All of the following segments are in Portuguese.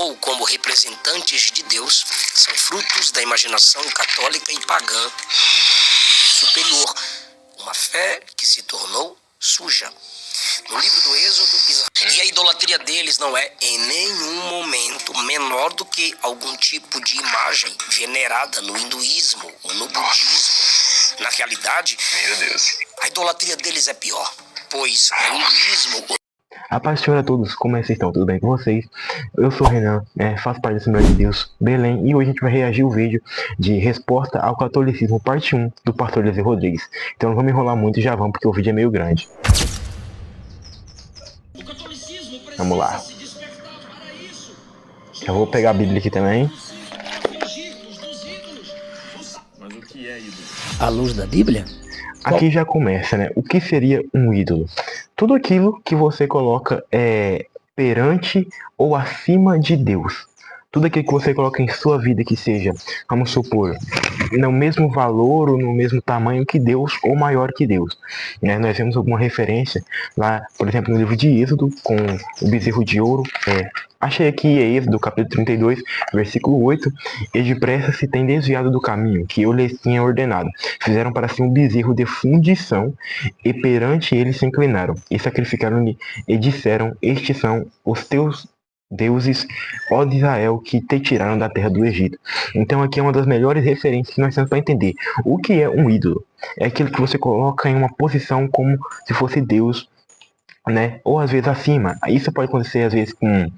ou como representantes de Deus, são frutos da imaginação católica e pagã superior, uma fé que se tornou suja. No livro do Êxodo, e a idolatria deles não é em nenhum momento menor do que algum tipo de imagem venerada no hinduísmo ou no budismo. Na realidade, a idolatria deles é pior, pois o hinduísmo... A paz do Senhor a todos, como é que vocês estão? Tudo bem com vocês? Eu sou o Renan, faço parte da Assembleia de Deus Belém, e hoje a gente vai reagir ao vídeo de Resposta ao Catolicismo, parte 1, do pastor Eliezer Rodrigues. Então não vamos enrolar muito e já vamos, porque o vídeo é meio grande. Vamos lá. Eu vou pegar a Bíblia aqui também. Mas o que é ídolo? À luz da Bíblia? Aqui já começa, né? O que seria um ídolo? Tudo aquilo que você coloca perante ou acima de Deus. Tudo aquilo que você coloca em sua vida que seja, vamos supor, no mesmo valor ou no mesmo tamanho que Deus ou maior que Deus. Né? Nós vemos alguma referência lá, por exemplo, no livro de Êxodo, com o bezerro de ouro. Achei aqui Êxodo, capítulo 32, versículo 8. E depressa se tem desviado do caminho que eu lhes tinha ordenado. Fizeram para si um bezerro de fundição, e perante ele se inclinaram, e sacrificaram-lhe, e disseram: estes são os teus deuses, ó de Israel, que te tiraram da terra do Egito. Então aqui é uma das melhores referências que nós temos para entender o que é um ídolo. É aquilo que você coloca em uma posição como se fosse Deus, né? Ou às vezes acima. Isso pode acontecer às vezes com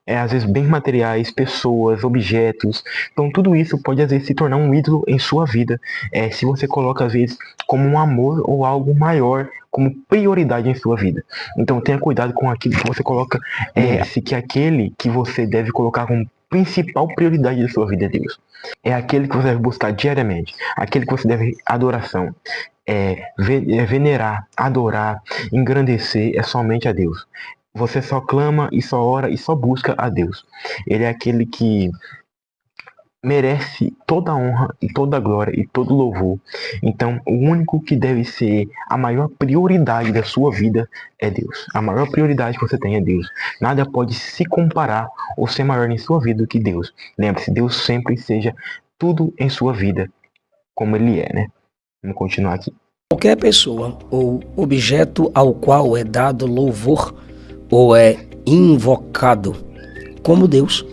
às vezes bens materiais, pessoas, objetos. Então tudo isso pode às vezes se tornar um ídolo em sua vida, se você coloca às vezes como um amor ou algo maior como prioridade em sua vida. Então tenha cuidado com aquilo que você coloca, se que aquele que você deve colocar como principal prioridade da sua vida é Deus. É aquele que você deve buscar diariamente, aquele que você deve adoração, venerar, adorar, engrandecer é somente a Deus. Você só clama e só ora e só busca a Deus. Ele é aquele que merece toda a honra e toda a glória e todo o louvor. Então, o único que deve ser a maior prioridade da sua vida é Deus. A maior prioridade que você tem é Deus. Nada pode se comparar ou ser maior em sua vida do que Deus. Lembre-se, Deus sempre seja tudo em sua vida como Ele é, né? Vamos continuar aqui. Qualquer pessoa ou objeto ao qual é dado louvor ou é invocado como Deus,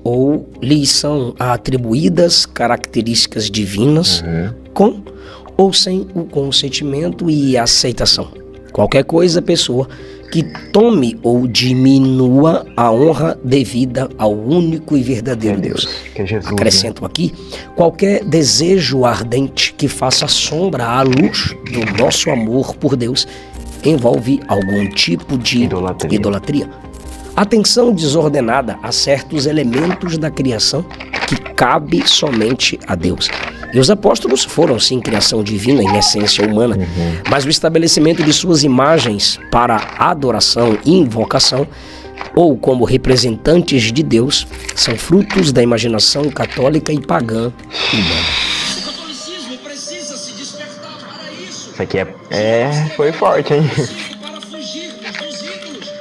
ou lhes são atribuídas características divinas, com ou sem o consentimento e aceitação. Qualquer coisa, pessoa que tome ou diminua a honra devida ao único e verdadeiro Deus. Que é Jesus, acrescento aqui, qualquer desejo ardente que faça sombra à luz do nosso amor por Deus envolve algum tipo de idolatria. Atenção desordenada a certos elementos da criação que cabe somente a Deus. E os apóstolos foram sim criação divina em essência humana, mas o estabelecimento de suas imagens para adoração e invocação, ou como representantes de Deus, são frutos da imaginação católica e pagã humana. O catolicismo precisa se despertar para isso. Isso aqui foi forte, hein? Para fugir dos ídolos.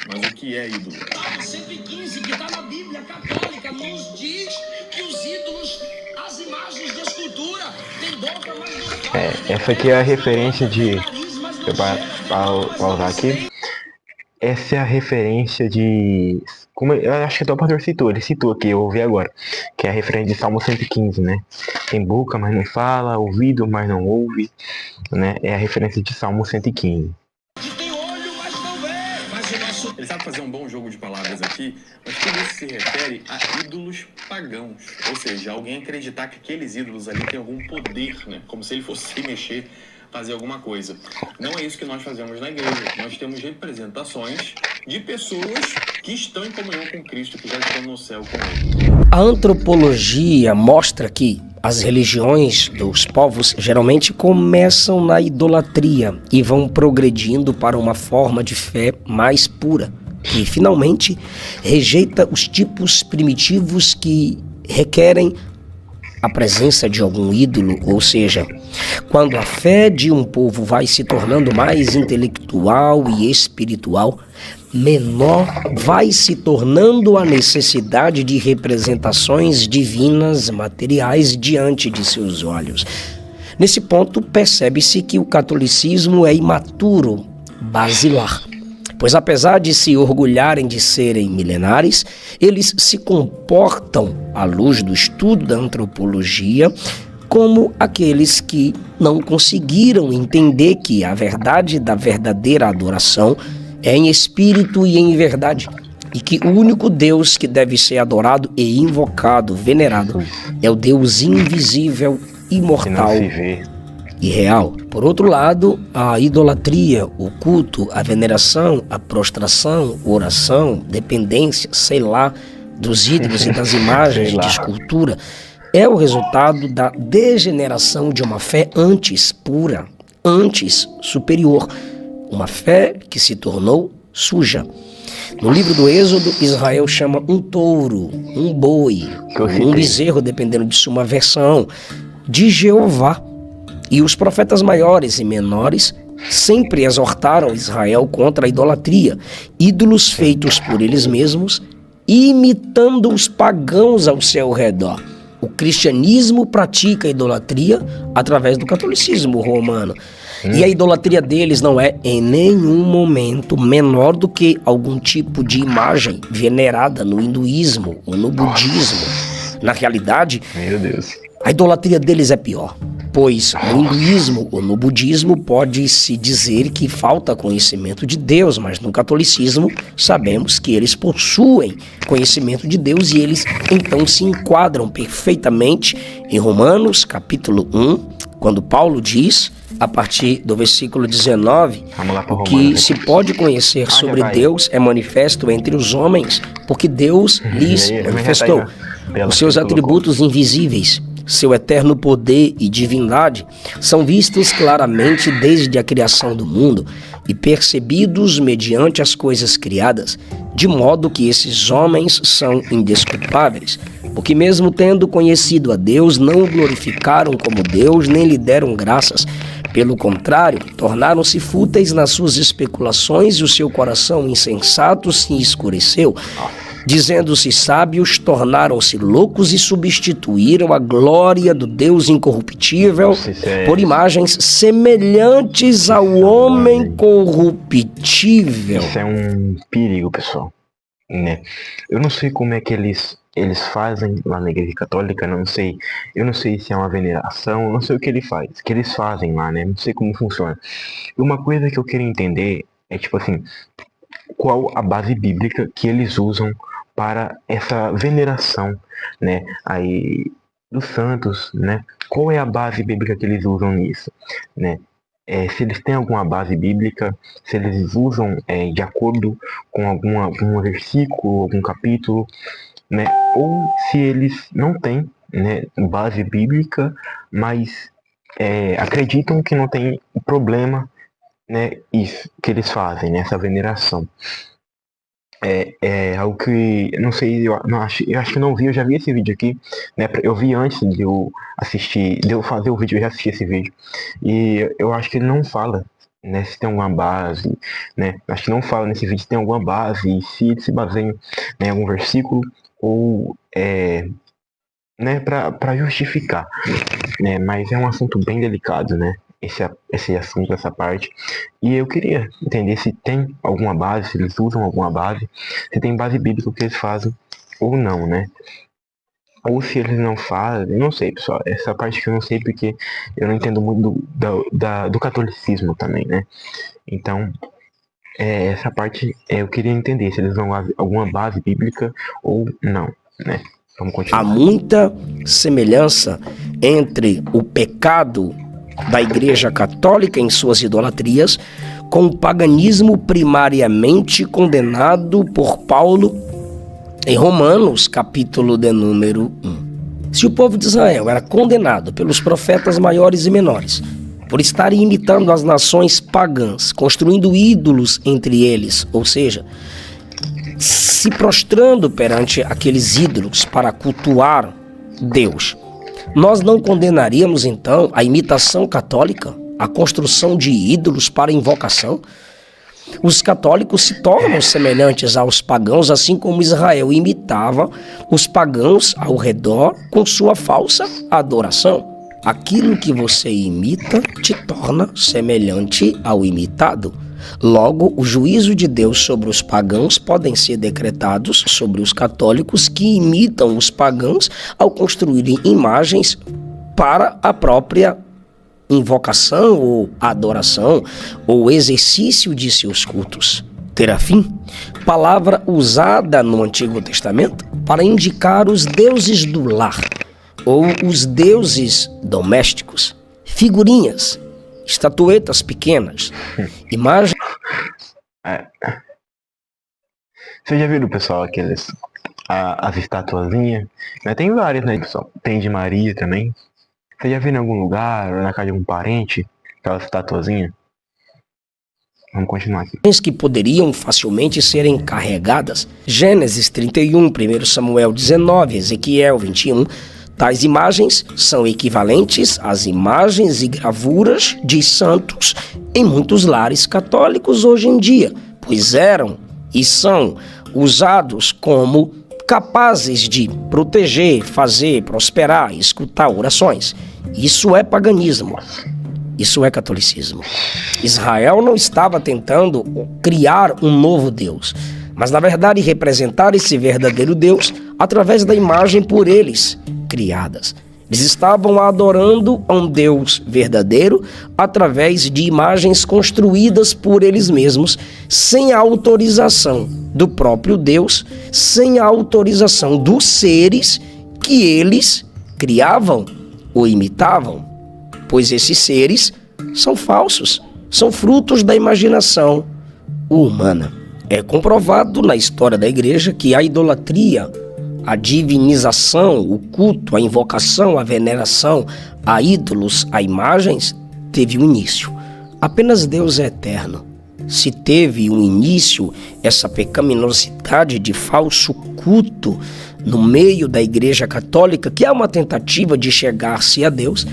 Mas o que é ídolo? Salmo 115, que está na Bíblia católica, nos diz que os ídolos, as imagens de escultura, têm boca, mas não falam. Essa aqui é a referência de... Deixa eu pausar aqui. Essa é a referência de... Como eu acho que até o pastor citou, ele citou aqui, eu ouvi agora, que é a referência de Salmo 115, né? Tem boca, mas não fala, ouvido, mas não ouve, né? É a referência de Salmo 115. Tem olho, mas não vê. Mas o nosso... Ele sabe fazer um bom jogo de palavras aqui, mas tudo isso se refere a ídolos pagãos. Ou seja, alguém acreditar que aqueles ídolos ali têm algum poder, né? Como se ele fosse se mexer, fazer alguma coisa. Não é isso que nós fazemos na igreja. Nós temos representações de pessoas que estão em comunhão com Cristo, que já estão no céu com Ele. A antropologia mostra que as religiões dos povos geralmente começam na idolatria e vão progredindo para uma forma de fé mais pura, que finalmente rejeita os tipos primitivos que requerem a presença de algum ídolo, ou seja, quando a fé de um povo vai se tornando mais intelectual e espiritual, menor vai se tornando a necessidade de representações divinas materiais diante de seus olhos. Nesse ponto, percebe-se que o catolicismo é imaturo, basilar, pois apesar de se orgulharem de serem milenares, eles se comportam, à luz do estudo da antropologia, como aqueles que não conseguiram entender que a verdade da verdadeira adoração é em espírito e em verdade, e que o único Deus que deve ser adorado e invocado, venerado, é o Deus invisível, imortal e real. Por outro lado, a idolatria, o culto, a veneração, a prostração, oração, dependência, sei lá, dos ídolos e das imagens de escultura, é o resultado da degeneração de uma fé antes pura, antes superior, uma fé que se tornou suja. No livro do Êxodo, Israel chama um touro, um boi, um bezerro, dependendo de sua versão, de Jeová. E os profetas maiores e menores sempre exortaram Israel contra a idolatria, ídolos feitos por eles mesmos, imitando os pagãos ao seu redor. O cristianismo pratica a idolatria através do catolicismo romano. E a idolatria deles não é em nenhum momento menor do que algum tipo de imagem venerada no hinduísmo ou no budismo. Na realidade, meu Deus, a idolatria deles é pior, pois no hinduísmo ou no budismo pode-se dizer que falta conhecimento de Deus, mas no catolicismo sabemos que eles possuem conhecimento de Deus e eles então se enquadram perfeitamente em Romanos capítulo 1, quando Paulo diz, a partir do versículo 19, o que se pode conhecer sobre Deus é manifesto entre os homens, porque Deus lhes manifestou os seus atributos invisíveis. Seu eterno poder e divindade são vistos claramente desde a criação do mundo e percebidos mediante as coisas criadas, de modo que esses homens são indesculpáveis, porque mesmo tendo conhecido a Deus, não o glorificaram como Deus, nem lhe deram graças. Pelo contrário, tornaram-se fúteis nas suas especulações e o seu coração insensato se escureceu. Dizendo-se sábios, tornaram-se loucos e substituíram a glória do Deus incorruptível por imagens semelhantes ao homem corruptível. Isso é um perigo, pessoal, né? Eu não sei como é que eles fazem lá na Igreja Católica, eu não sei se é uma veneração, eu não sei o que eles fazem lá, né? Não sei como funciona. Uma coisa que eu queria entender é, tipo assim, qual a base bíblica que eles usam para essa veneração, né, aí dos santos, né? Qual é a base bíblica que eles usam nisso, né? Se eles têm alguma base bíblica, se eles usam de acordo com algum versículo, algum capítulo, né? Ou se eles não têm, né, base bíblica, mas acreditam que não tem problema, né, isso que eles fazem, né, essa veneração. É algo que, não sei, eu acho que não vi, eu já vi esse vídeo aqui, né, eu vi antes de eu fazer o vídeo, eu já assisti esse vídeo, e eu acho que ele não fala, né, se tem alguma base, né, acho que não fala nesse vídeo se tem alguma base, e se ele se baseia em algum versículo, ou, né, para justificar, né, mas é um assunto bem delicado, né, esse assunto, essa parte, e eu queria entender se tem alguma base, se eles usam alguma base, se tem base bíblica que eles fazem ou não, né? Ou se eles não fazem, eu não sei, pessoal, essa parte que eu não sei porque eu não entendo muito do catolicismo também, né? Então, essa parte eu queria entender se eles usam alguma base bíblica ou não, né? Vamos continuar. Há muita semelhança entre o pecado da Igreja Católica em suas idolatrias com o paganismo primariamente condenado por Paulo em Romanos, capítulo de número 1. Se o povo de Israel era condenado pelos profetas maiores e menores por estarem imitando as nações pagãs, construindo ídolos entre eles, ou seja, se prostrando perante aqueles ídolos para cultuar Deus, nós não condenaríamos então a imitação católica, a construção de ídolos para invocação? Os católicos se tornam semelhantes aos pagãos, assim como Israel imitava os pagãos ao redor com sua falsa adoração. Aquilo que você imita te torna semelhante ao imitado. Logo, o juízo de Deus sobre os pagãos podem ser decretados sobre os católicos que imitam os pagãos ao construírem imagens para a própria invocação ou adoração ou exercício de seus cultos. Terafim, palavra usada no Antigo Testamento para indicar os deuses do lar ou os deuses domésticos, figurinhas, estatuetas pequenas, imagens. Você já viu, pessoal, as estatuazinhas? Tem várias, né, pessoal? Tem de Maria também. Você já viu em algum lugar, ou na casa de algum parente, aquela estatuazinha? Vamos continuar aqui. Que poderiam facilmente serem carregadas. Gênesis 31, 1 Samuel 19, Ezequiel 21. Tais imagens são equivalentes às imagens e gravuras de santos em muitos lares católicos hoje em dia, pois eram e são usados como capazes de proteger, fazer, prosperar, escutar orações. Isso é paganismo. Isso é catolicismo. Israel não estava tentando criar um novo Deus, mas na verdade representar esse verdadeiro Deus através da imagem por eles criadas. Eles estavam adorando a um Deus verdadeiro através de imagens construídas por eles mesmos, sem a autorização do próprio Deus, sem a autorização dos seres que eles criavam ou imitavam, pois esses seres são falsos, são frutos da imaginação humana. É comprovado na história da igreja que a idolatria, a divinização, o culto, a invocação, a veneração a ídolos, a imagens, teve um início. Apenas Deus é eterno. Se teve um início, essa pecaminosidade de falso culto no meio da igreja católica, que é uma tentativa de chegar-se a Deus,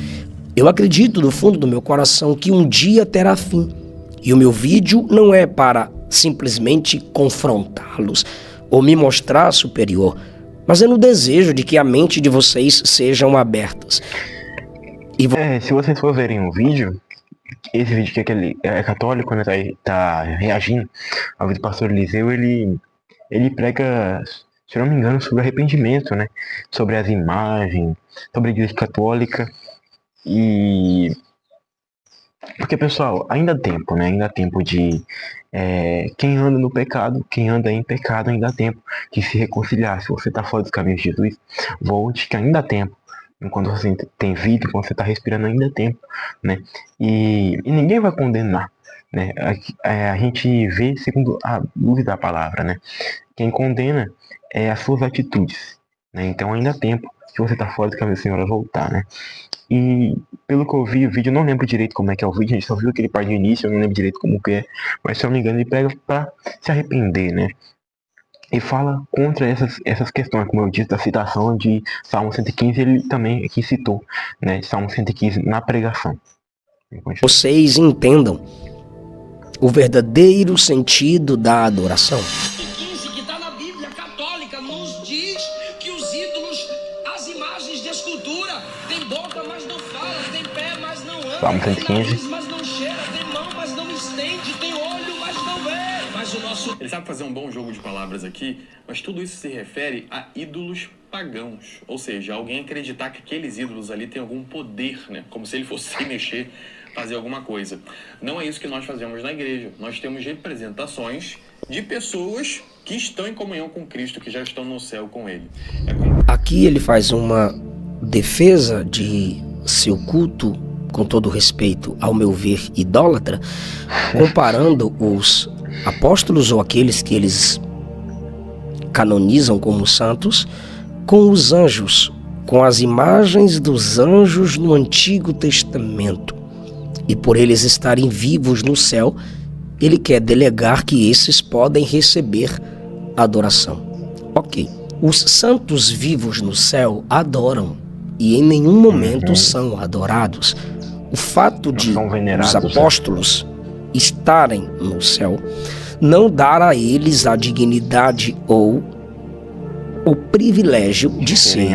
eu acredito do fundo do meu coração que um dia terá fim. E o meu vídeo não é para simplesmente confrontá-los ou me mostrar superior, mas é no desejo de que a mente de vocês sejam abertas. Se vocês for verem o vídeo, esse vídeo que é católico, né, tá reagindo ao vídeo do pastor Eliseu, ele prega, se eu não me engano, sobre arrependimento, né, sobre as imagens, sobre a igreja católica. E porque, pessoal, ainda há tempo, né? Ainda há tempo de quem anda no pecado, quem anda em pecado, ainda há tempo de se reconciliar. Se você está fora dos caminhos de Jesus, volte, que ainda há tempo. Enquanto você tem vida, enquanto você está respirando, ainda há tempo, né? E ninguém vai condenar, né? A gente vê segundo a luz da palavra, né? Quem condena é as suas atitudes, né? Então ainda há tempo, se você está fora do caminho do Senhor, a voltar, né? E pelo que eu vi o vídeo, eu não lembro direito como é que é o vídeo, a gente só viu aquele parte do início, eu não lembro direito como que é, mas se eu não me engano ele pega para se arrepender, né? E fala contra essas questões, como eu disse, da citação de Salmo 115, ele também aqui citou, né, Salmo 115 na pregação. Vocês entendam o verdadeiro sentido da adoração. Que está na Bíblia católica nos diz que os ídolos, as imagens de escultura, tem boca, mas não fala, tem pé, mas não anda, Salmo 115. tem nariz, mas não cheira, tem mão, mas não estende, tem olho, mas não vê. Mas o nosso... Ele sabe fazer um bom jogo de palavras aqui, mas tudo isso se refere a ídolos pagãos. Ou seja, alguém acreditar que aqueles ídolos ali têm algum poder, né? Como se ele fosse se mexer, fazer alguma coisa. Não é isso que nós fazemos na igreja. Nós temos representações de pessoas que estão em comunhão com Cristo, que já estão no céu com Ele. Aqui ele faz uma defesa de seu culto, com todo respeito, ao meu ver, idólatra, comparando os apóstolos ou aqueles que eles canonizam como santos com os anjos, com as imagens dos anjos no Antigo Testamento. E por eles estarem vivos no céu, ele quer delegar que esses podem receber adoração. Ok, os santos vivos no céu adoram e em nenhum momento são adorados. O fato de os apóstolos estarem no céu, não dar a eles a dignidade ou o privilégio de serem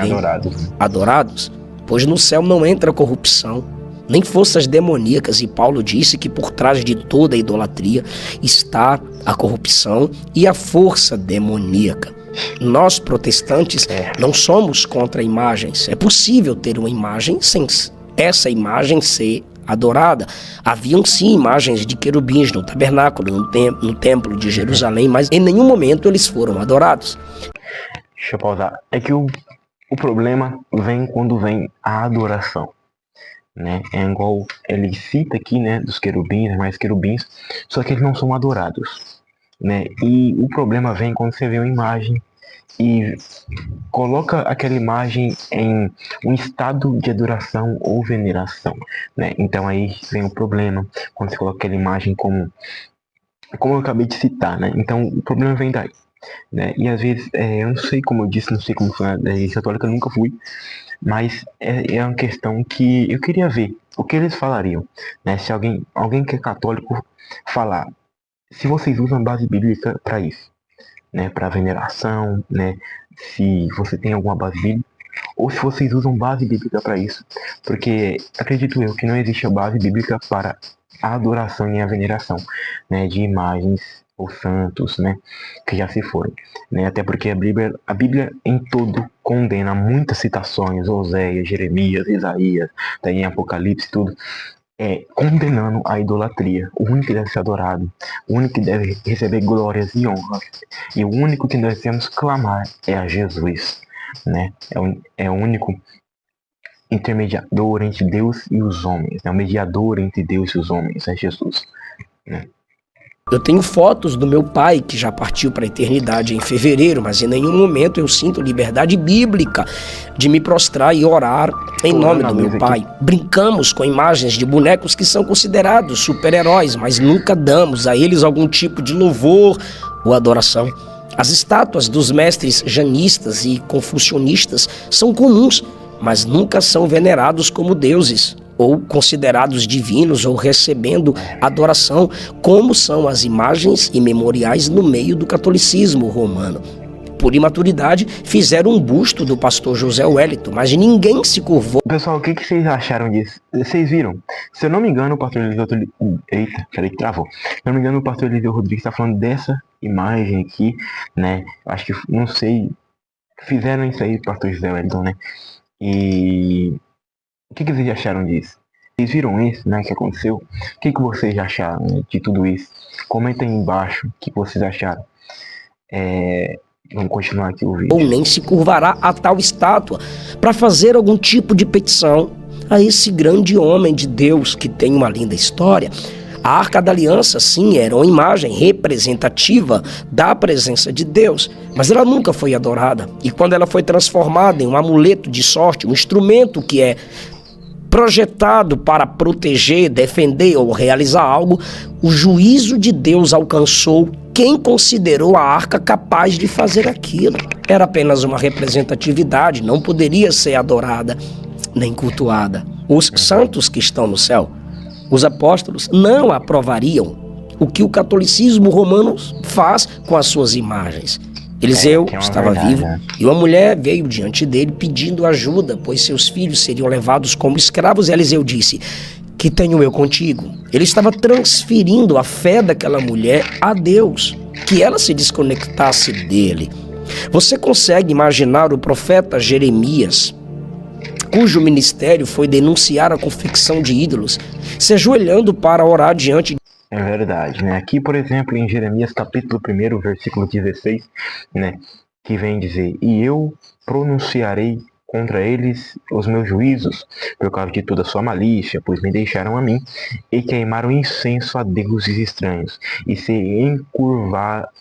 adorados, pois no céu não entra corrupção, nem forças demoníacas, e Paulo disse que por trás de toda a idolatria está a corrupção e a força demoníaca. Nós, protestantes, não somos contra imagens. É possível ter uma imagem sem essa imagem ser adorada. Haviam sim imagens de querubins no tabernáculo, no templo de Jerusalém, mas em nenhum momento eles foram adorados. Deixa eu pausar. É que o problema vem quando vem a adoração, né? É igual ele cita aqui, né, dos querubins, mais querubins, só que eles não são adorados, né? E o problema vem quando você vê uma imagem e coloca aquela imagem em um estado de adoração ou veneração, né? Então aí vem o problema quando você coloca aquela imagem como eu acabei de citar, né? Então o problema vem daí, né? E às vezes, eu não sei, como eu disse, não sei como foi na igreja católica, eu nunca fui, mas é uma questão que eu queria ver o que eles falariam, né? Se alguém que é católico falar, se vocês usam base bíblica para isso, né? Para veneração, né? Se você tem alguma base bíblica, ou se vocês usam base bíblica para isso, porque acredito eu que não existe a base bíblica para a adoração e a veneração, né? De imagens ou santos, né, que já se foram, né, até porque a Bíblia em todo condena muitas citações, Oséias, Jeremias, Isaías, tem em Apocalipse, tudo, condenando a idolatria. O único que deve ser adorado, o único que deve receber glórias e honras, e o único que nós devemos clamar é a Jesus, né, é o único intermediador entre Deus e os homens, é o mediador entre Deus e os homens, é Jesus, né. Eu tenho fotos do meu pai, que já partiu para a eternidade em fevereiro, mas em nenhum momento eu sinto liberdade bíblica de me prostrar e orar em nome do meu pai. Brincamos com imagens de bonecos que são considerados super-heróis, mas nunca damos a eles algum tipo de louvor ou adoração. As estátuas dos mestres janistas e confucionistas são comuns, mas nunca são venerados como deuses, ou considerados divinos, ou recebendo adoração, como são as imagens e memoriais no meio do catolicismo romano. Por imaturidade, fizeram um busto do pastor José Wellington, mas ninguém se curvou. Pessoal, o que vocês acharam disso? Vocês viram? Se eu não me engano, o pastor Eliseu... Eita, peraí que travou. Se eu não me engano, o pastor Eliseu Rodrigues está falando dessa imagem aqui, né? Acho que, não sei, fizeram isso aí, pastor José Wellington, né? E... o que vocês acharam disso? Vocês viram isso, né, que aconteceu? O que vocês acharam, né, de tudo isso? Comentem aí embaixo o que vocês acharam. Vamos continuar aqui o vídeo. Ou nem se curvará a tal estátua para fazer algum tipo de petição a esse grande homem de Deus que tem uma linda história. A Arca da Aliança, sim, era uma imagem representativa da presença de Deus, mas ela nunca foi adorada. E quando ela foi transformada em um amuleto de sorte, um instrumento que é projetado para proteger, defender ou realizar algo, o juízo de Deus alcançou quem considerou a arca capaz de fazer aquilo. Era apenas uma representatividade, não poderia ser adorada nem cultuada. Os santos que estão no céu, os apóstolos, não aprovariam o que o catolicismo romano faz com as suas imagens. Eliseu estava vivo e uma mulher veio diante dele pedindo ajuda, pois seus filhos seriam levados como escravos. E Eliseu disse: que tenho eu contigo? Ele estava transferindo a fé daquela mulher a Deus, que ela se desconectasse dele. Você consegue imaginar o profeta Jeremias, cujo ministério foi denunciar a confecção de ídolos, se ajoelhando para orar diante de... É verdade, né? Aqui, por exemplo, em Jeremias capítulo 1, versículo 16, né? Que vem dizer: e eu pronunciarei contra eles os meus juízos, por causa de toda a sua malícia, pois me deixaram a mim, e queimaram incenso a deuses estranhos, e se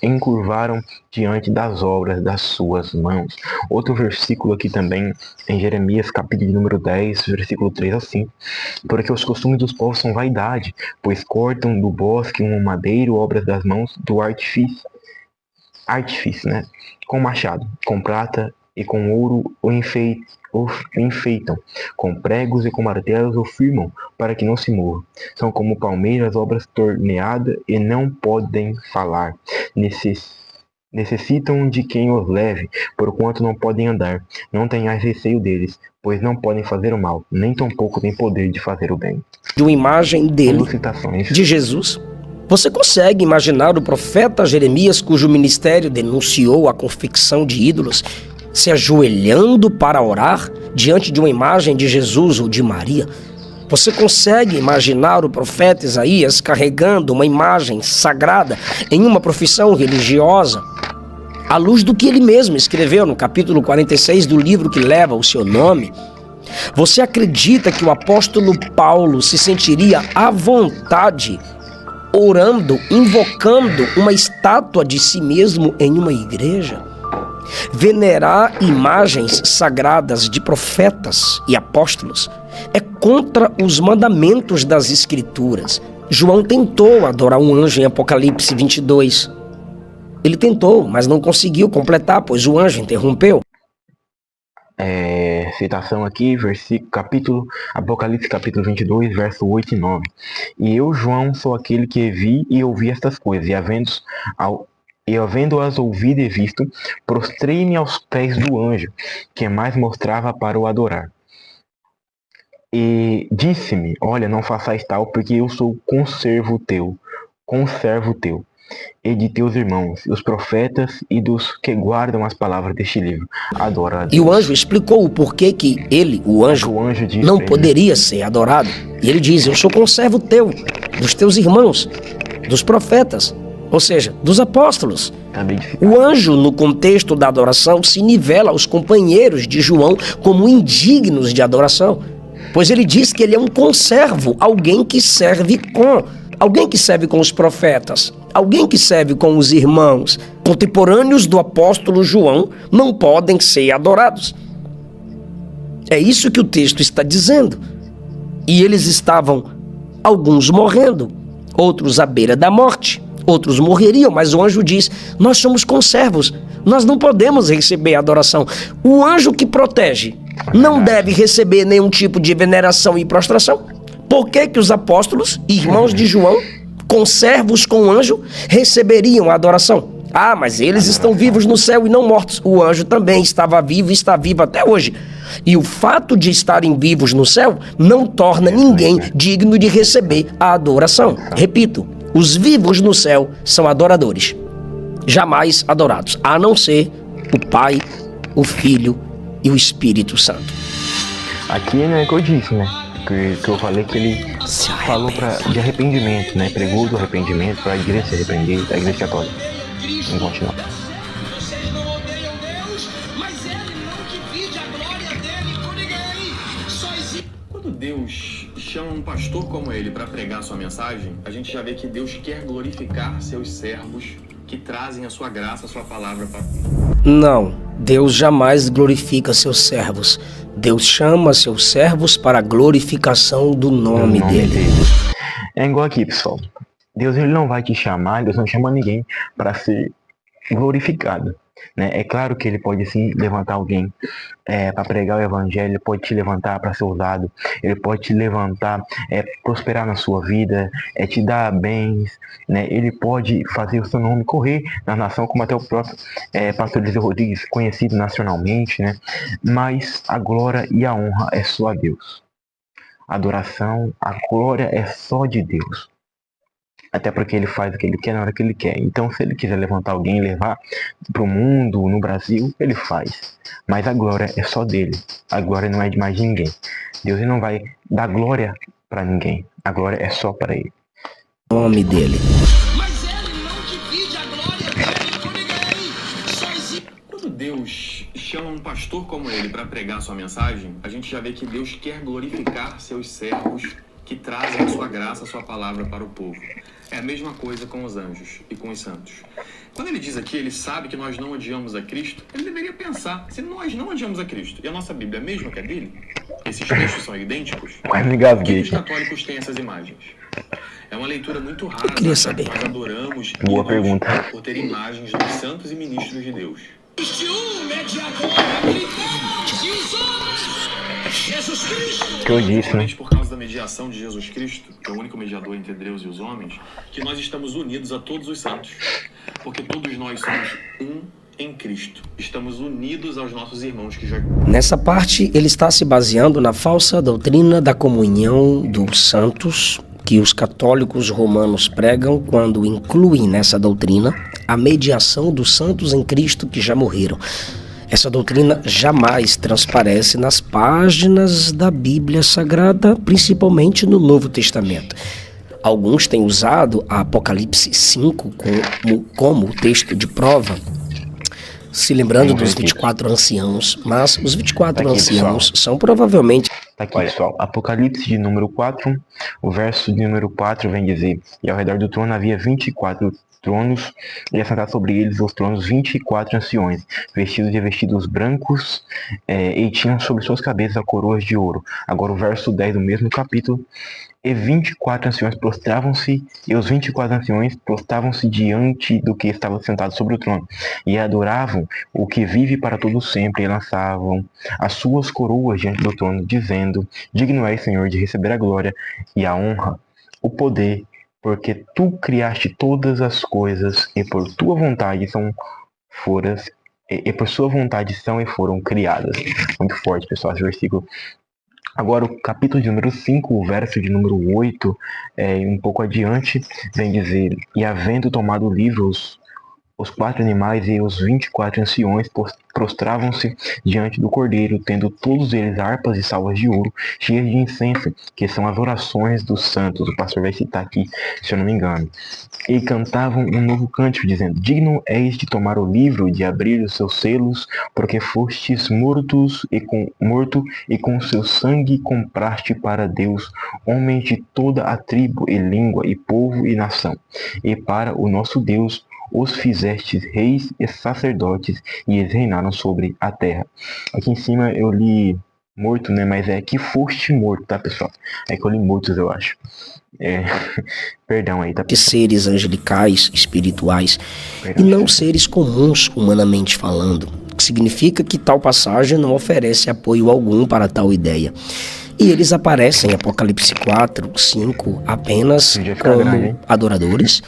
encurvaram diante das obras das suas mãos. Outro versículo aqui também, em Jeremias, capítulo número 10, versículo 3 a 5. Porque os costumes dos povos são vaidade, pois cortam do bosque um madeiro, obras das mãos do artífice, né? Com machado, com prata e com ouro o enfeitam, com pregos e com martelos o firmam, para que não se morra. São como palmeiras, obras torneadas, e não podem falar. Necessitam de quem os leve, porquanto não podem andar. Não tenhais receio deles, pois não podem fazer o mal, nem tampouco têm poder de fazer o bem. De uma imagem dele, de Jesus. Você consegue imaginar o profeta Jeremias, cujo ministério denunciou a confecção de ídolos, se ajoelhando para orar diante de uma imagem de Jesus ou de Maria? Você consegue imaginar o profeta Isaías carregando uma imagem sagrada em uma profissão religiosa, à luz do que ele mesmo escreveu no capítulo 46 do livro que leva o seu nome? Você acredita que o apóstolo Paulo se sentiria à vontade orando, invocando uma estátua de si mesmo em uma igreja? Venerar imagens sagradas de profetas e apóstolos é contra os mandamentos das Escrituras. João tentou adorar um anjo em Apocalipse 22. Ele tentou, mas não conseguiu completar, pois o anjo interrompeu. Citação aqui, Apocalipse capítulo 22, verso 8 e 9. E eu, João, sou aquele que vi e ouvi estas coisas, e havendo-as ouvido e visto, prostrei-me aos pés do anjo, que mais mostrava para o adorar. E disse-me, olha, não façais tal, porque eu sou conservo teu, e de teus irmãos, os profetas, e dos que guardam as palavras deste livro. Adora a Deus. E o anjo explicou o porquê que ele, o anjo não poderia ser adorado. E ele diz, eu sou conservo teu, dos teus irmãos, dos profetas, ou seja, dos apóstolos. O anjo, no contexto da adoração, se nivela aos companheiros de João como indignos de adoração, pois ele diz que ele é um conservo, alguém que serve com os profetas, alguém que serve com os irmãos. Contemporâneos do apóstolo João não podem ser adorados. É isso que o texto está dizendo. E eles estavam, alguns morrendo, outros à beira da morte, outros morreriam, mas o anjo diz, nós somos conservos, nós não podemos receber adoração. O anjo que protege não deve receber nenhum tipo de veneração e prostração. Por que que os apóstolos, irmãos de João, conservos com o anjo, receberiam a adoração? Ah, mas eles estão vivos no céu e não mortos. O anjo também estava vivo e está vivo até hoje. E o fato de estarem vivos no céu não torna ninguém digno de receber a adoração. Repito, os vivos no céu são adoradores, jamais adorados, a não ser o Pai, o Filho e o Espírito Santo. Aqui é que eu disse, né? Que eu falei que ele falou de arrependimento, né? Pregou do arrependimento para a igreja se arrepender, a igreja católica. Vamos continuar. Vocês não odeiam Deus, mas ele não divide a glória dele com ninguém. Só existe. Quando Deus chama um pastor como ele para pregar sua mensagem, a gente já vê que Deus quer glorificar seus servos que trazem a sua graça, a sua palavra para... Não, Deus jamais glorifica seus servos. Deus chama seus servos para a glorificação do nome dele. É igual aqui, pessoal. Deus ele não vai te chamar, Deus não chama ninguém para ser glorificado, né? É claro que ele pode sim levantar alguém para pregar o evangelho, ele pode te levantar para ser usado, ele pode te levantar, prosperar na sua vida, te dar bens, né? Ele pode fazer o seu nome correr na nação, como até o próprio pastor Eliseu Rodrigues, conhecido nacionalmente, né? Mas a glória e a honra é só a Deus. A adoração, a glória é só de Deus. Até porque ele faz o que ele quer na hora que ele quer. Então, se ele quiser levantar alguém e levar para o mundo, no Brasil, ele faz. Mas a glória é só dele. A glória não é de mais ninguém. Deus não vai dar glória para ninguém. A glória é só para ele. O nome dele. Mas ele não divide a glória dele com ninguém. Só existe. Quando Deus chama um pastor como ele para pregar sua mensagem, a gente já vê que Deus quer glorificar seus servos que trazem a sua graça, a sua palavra para o povo. É a mesma coisa com os anjos e com os santos. Quando ele diz aqui, ele sabe que nós não odiamos a Cristo, ele deveria pensar, se nós não odiamos a Cristo, e a nossa Bíblia é a mesma que a dele? Esses textos são idênticos? Mas me Por que gasguei. os católicos têm essas imagens? É uma leitura muito rara. queria saber. Nós adoramos Boa pergunta. por ter imagens dos santos e ministros de Deus. Existe um mediador Jesus Cristo. Que eu disse, né? Somente por causa da mediação de Jesus Cristo, que é o único mediador entre Deus e os homens, que nós estamos unidos a todos os santos. Porque todos nós somos um em Cristo. Estamos unidos aos nossos irmãos que já... Nessa parte, ele está se baseando na falsa doutrina da comunhão dos santos, que os católicos romanos pregam quando incluem nessa doutrina a mediação dos santos em Cristo que já morreram. Essa doutrina jamais transparece nas páginas da Bíblia Sagrada, principalmente no Novo Testamento. Alguns têm usado a Apocalipse 5 como texto de prova, se lembrando dos 24 anciãos, mas os 24 anciãos são provavelmente... Tá aqui, pessoal. Apocalipse de número 4, o verso de número 4 vem dizer: e ao redor do trono havia 24 tronos, e assentados sobre eles os tronos 24 anciões, vestidos de vestidos brancos, e tinham sobre suas cabeças coroas de ouro. Agora o verso 10 do mesmo capítulo: e 24 anciões prostravam-se, e os 24 anciões prostravam-se diante do que estava sentado sobre o trono, e adoravam o que vive para todo sempre, e lançavam as suas coroas diante do trono, dizendo: digno és, Senhor, de receber a glória e a honra, o poder, porque tu criaste todas as coisas, e por tua vontade por sua vontade são e foram criadas. Muito forte, pessoal, esse versículo. Agora o capítulo de número 5, o verso de número 8, um pouco adiante, vem dizer: e havendo tomado o livro, os 4 animais e os 24 anciões prostravam-se diante do Cordeiro, tendo todos eles harpas e salvas de ouro, cheias de incenso, que são as orações dos santos. O pastor vai citar aqui, se eu não me engano. E cantavam um novo cântico, dizendo: digno és de tomar o livro, de abrir os seus selos, porque fostes morto, e com seu sangue compraste para Deus homens de toda a tribo e língua e povo e nação, e para o nosso Deus os fizestes reis e sacerdotes, e eles reinaram sobre a terra. Aqui em cima eu li morto, né? Mas é que foste morto, tá, pessoal? É que eu li mortos, eu acho. Perdão aí, tá, pessoal? Seres angelicais, espirituais, e não seres comuns, humanamente falando. O que significa que tal passagem não oferece apoio algum para tal ideia. E eles aparecem em Apocalipse 4, 5, apenas como adoradores.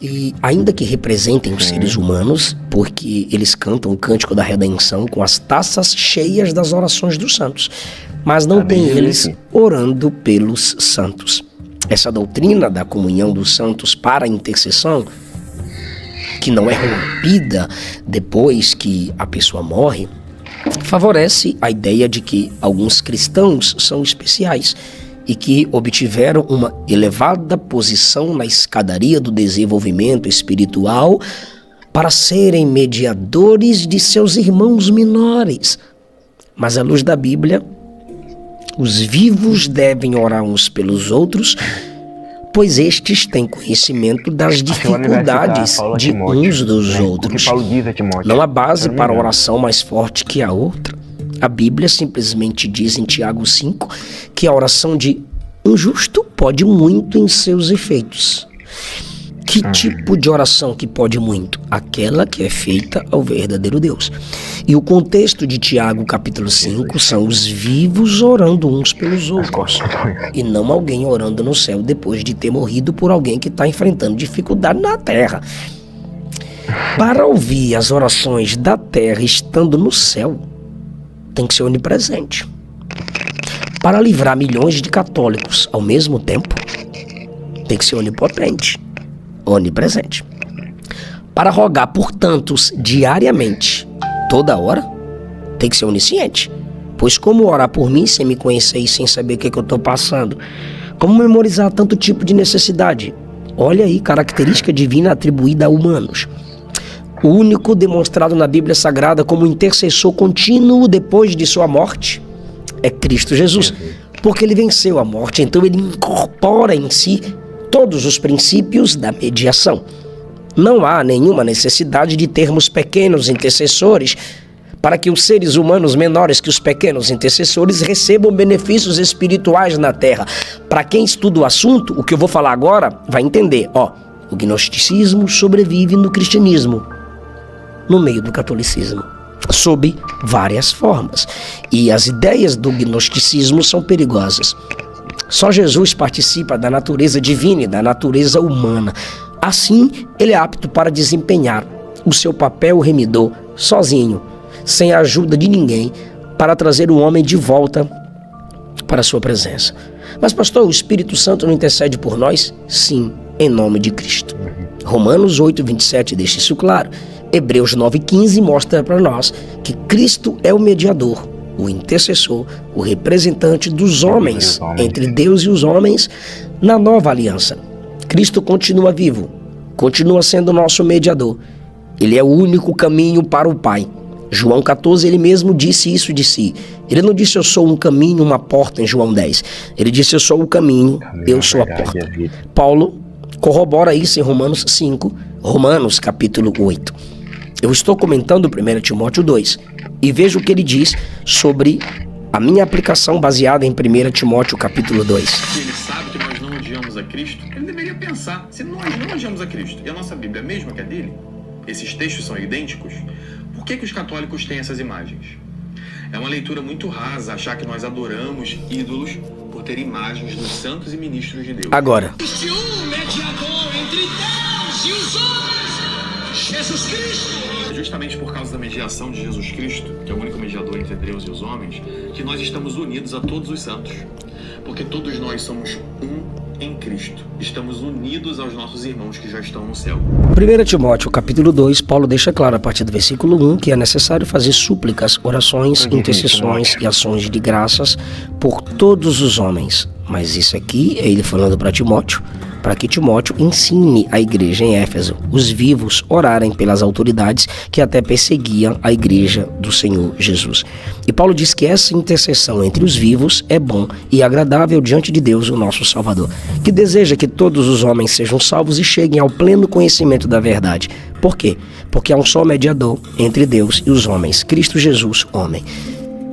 E ainda que representem os seres humanos, porque eles cantam o cântico da redenção com as taças cheias das orações dos santos, mas não tem eles orando pelos santos. Essa doutrina da comunhão dos santos para a intercessão, que não é rompida depois que a pessoa morre, favorece a ideia de que alguns cristãos são especiais e que obtiveram uma elevada posição na escadaria do desenvolvimento espiritual para serem mediadores de seus irmãos menores. Mas à luz da Bíblia, os vivos devem orar uns pelos outros, pois estes têm conhecimento das dificuldades de uns dos outros. Não há base para a oração mais forte que a outra. A Bíblia simplesmente diz em Tiago 5 que a oração de um justo pode muito em seus efeitos. Que tipo de oração que pode muito? Aquela que é feita ao verdadeiro Deus. E o contexto de Tiago capítulo 5 são os vivos orando uns pelos outros, e não alguém orando no céu depois de ter morrido por alguém que está enfrentando dificuldade na terra. Para ouvir as orações da terra estando no céu, tem que ser onipresente. Para livrar milhões de católicos ao mesmo tempo, tem que ser onipotente, onipresente. Para rogar por tantos diariamente, toda hora, tem que ser onisciente. Pois como orar por mim sem me conhecer e sem saber o que eu estou passando? Como memorizar tanto tipo de necessidade? Olha aí, característica divina atribuída a humanos. O único demonstrado na Bíblia Sagrada como intercessor contínuo depois de sua morte é Cristo Jesus, porque ele venceu a morte, então ele incorpora em si todos os princípios da mediação. Não há nenhuma necessidade de termos pequenos intercessores para que os seres humanos menores que os pequenos intercessores recebam benefícios espirituais na terra. Para quem estuda o assunto, o que eu vou falar agora vai entender. O gnosticismo sobrevive no cristianismo, no meio do catolicismo. sob várias formas. E as ideias do gnosticismo são perigosas. Só Jesus participa da natureza divina e da natureza humana. Assim, ele é apto para desempenhar o seu papel remidor sozinho, sem a ajuda de ninguém, para trazer o homem de volta para a sua presença. Mas, pastor, o Espírito Santo não intercede por nós? Sim, em nome de Cristo. Romanos 8:27 deixa isso claro. Hebreus 9:15 mostra para nós que Cristo é o mediador, o intercessor, o representante dos homens, entre Deus e os homens, na nova aliança. Cristo continua vivo, continua sendo nosso mediador. Ele é o único caminho para o Pai. João 14, ele mesmo disse isso de si. Ele não disse eu sou um caminho, uma porta em João 10. Ele disse eu sou o caminho, eu sou a porta. Paulo corrobora isso em Romanos 5, Romanos capítulo 8. Eu estou comentando 1 Timóteo 2 e vejo o que ele diz sobre a minha aplicação baseada em 1 Timóteo capítulo 2. Se ele sabe que nós não odiamos a Cristo, ele deveria pensar, se nós não odiamos a Cristo e a nossa Bíblia é a mesma que a dele, esses textos são idênticos, por que os católicos têm essas imagens? É uma leitura muito rasa achar que nós adoramos ídolos por ter imagens dos santos e ministros de Deus. Agora, Existe um mediador entre Deus e os homens, Jesus Cristo. É justamente por causa da mediação de Jesus Cristo, que é o único mediador entre Deus e os homens, que nós estamos unidos a todos os santos. Porque todos nós somos um em Cristo. Estamos unidos aos nossos irmãos que já estão no céu. 1 Timóteo capítulo 2, Paulo deixa claro a partir do versículo 1 que é necessário fazer súplicas, orações, intercessões e ações de graças por todos os homens. Mas isso aqui é ele falando para Timóteo, para que Timóteo ensine a igreja em Éfeso, os vivos, orarem pelas autoridades que até perseguiam a igreja do Senhor Jesus. E Paulo diz que essa intercessão entre os vivos é bom e agradável diante de Deus, o nosso Salvador, que deseja que todos os homens sejam salvos e cheguem ao pleno conhecimento da verdade. Por quê? Porque há um só mediador entre Deus e os homens, Cristo Jesus, homem.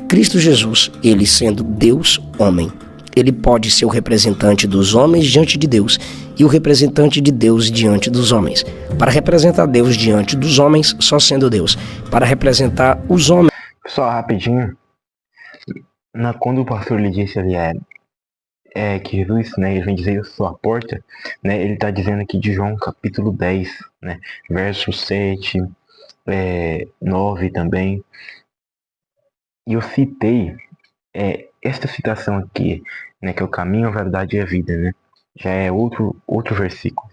Cristo Jesus, ele sendo Deus, homem, ele pode ser o representante dos homens diante de Deus e o representante de Deus diante dos homens. Para representar Deus diante dos homens, só sendo Deus. Para representar os homens... Só rapidinho, quando o pastor lhe disse ali que Jesus, né, ele vem dizer eu sou a porta, né, ele está dizendo aqui de João capítulo 10, né, verso 7, 9 também. E eu citei esta citação aqui, né, que é o caminho, a verdade e a vida, né, já é outro versículo.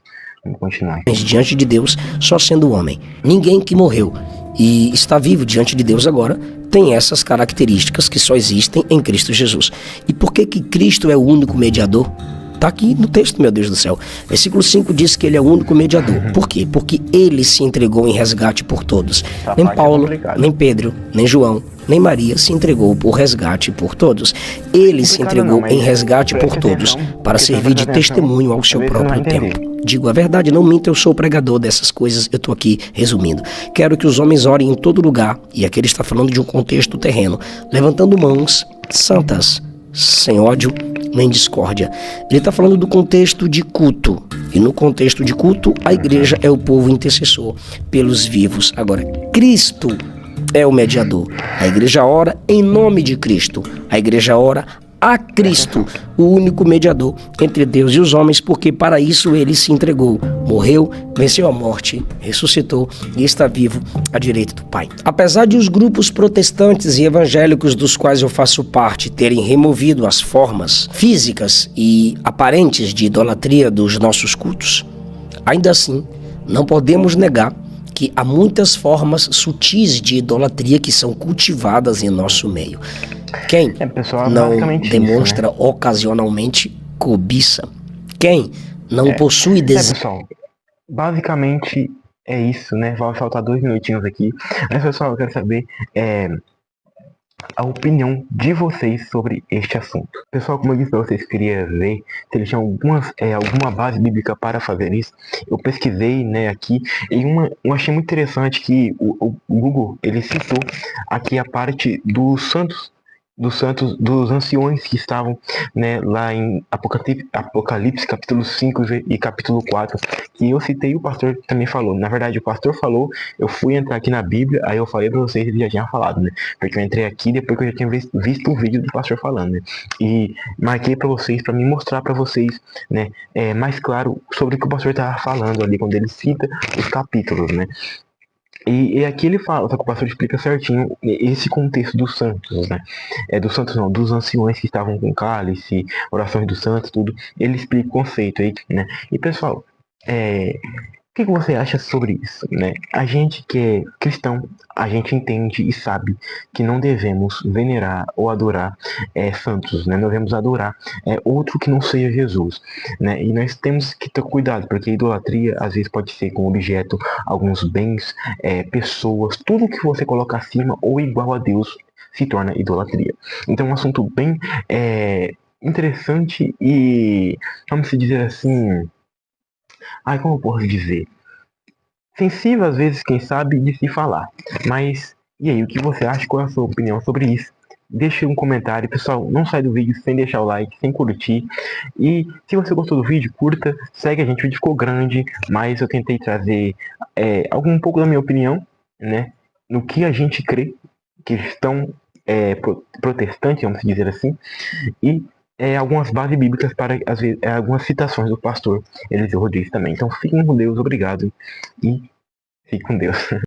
Vamos continuar. Diante de Deus, só sendo homem. Ninguém que morreu e está vivo diante de Deus agora tem essas características que só existem em Cristo Jesus. E por que Cristo é o único mediador? Está aqui no texto, meu Deus do céu. Versículo 5 diz que ele é o único mediador. Por quê? Porque ele se entregou em resgate por todos. Nem Paulo, nem Pedro, nem João, nem Maria se entregou por resgate por todos. Ele se entregou em resgate por todos para servir de testemunho ao seu próprio tempo. Digo a verdade, não minto, eu sou o pregador dessas coisas, eu estou aqui resumindo. Quero que os homens orem em todo lugar, e aqui ele está falando de um contexto terreno, levantando mãos santas, sem ódio nem discórdia. Ele está falando do contexto de culto. E no contexto de culto, a igreja é o povo intercessor pelos vivos. Agora, Cristo é o mediador. A igreja ora em nome de Cristo. A igreja ora a Cristo, o único mediador entre Deus e os homens, porque para isso ele se entregou, morreu, venceu a morte, ressuscitou e está vivo à direita do Pai. Apesar de os grupos protestantes e evangélicos dos quais eu faço parte terem removido as formas físicas e aparentes de idolatria dos nossos cultos, ainda assim não podemos negar que há muitas formas sutis de idolatria que são cultivadas em nosso meio. Quem não demonstra isso, né? Ocasionalmente cobiça? Quem não possui desejo? Pessoal, basicamente é isso, né? Vai faltar 2 minutinhos aqui. Mas, pessoal, eu quero saber a opinião de vocês sobre este assunto. Pessoal, como eu disse para vocês, queria ver se eles tinham alguma base bíblica para fazer isso. Eu pesquisei, né, aqui, e eu achei muito interessante que o Google, ele citou aqui a parte dos santos dos santos, dos anciões que estavam, né, lá em Apocalipse capítulo 5 e capítulo 4, que eu citei, o pastor também falou. Na verdade, o pastor falou, eu fui entrar aqui na Bíblia, aí eu falei para vocês, ele já tinha falado, né? Porque eu entrei aqui depois que eu já tinha visto o vídeo do pastor falando, né? E marquei para vocês, para me mostrar para vocês, né, mais claro sobre o que o pastor estava falando ali, quando ele cita os capítulos, né? E aqui ele fala, só que o pastor explica certinho esse contexto dos santos, né? Dos santos não, dos anciões que estavam com cálice, orações dos santos, tudo. Ele explica o conceito aí, né? E pessoal, o que você acha sobre isso, né? A gente que é cristão, a gente entende e sabe que não devemos venerar ou adorar santos, né? Não devemos adorar outro que não seja Jesus, né? E nós temos que ter cuidado, porque a idolatria às vezes pode ser com objeto, alguns bens, pessoas, tudo que você coloca acima ou igual a Deus se torna idolatria. Então é um assunto bem interessante e, vamos dizer assim, como eu posso dizer? Sensível às vezes, quem sabe, de se falar. Mas, e aí, o que você acha? Qual é a sua opinião sobre isso? Deixe um comentário. Pessoal, não sai do vídeo sem deixar o like, sem curtir. E se você gostou do vídeo, curta, segue a gente. O vídeo ficou grande, mas eu tentei trazer um pouco da minha opinião, né? No que a gente crê, cristão protestante, vamos dizer assim. E algumas bases bíblicas para, às vezes, algumas citações do pastor Eliseu Rodrigues também. Então, fiquem com Deus, obrigado e fique com Deus.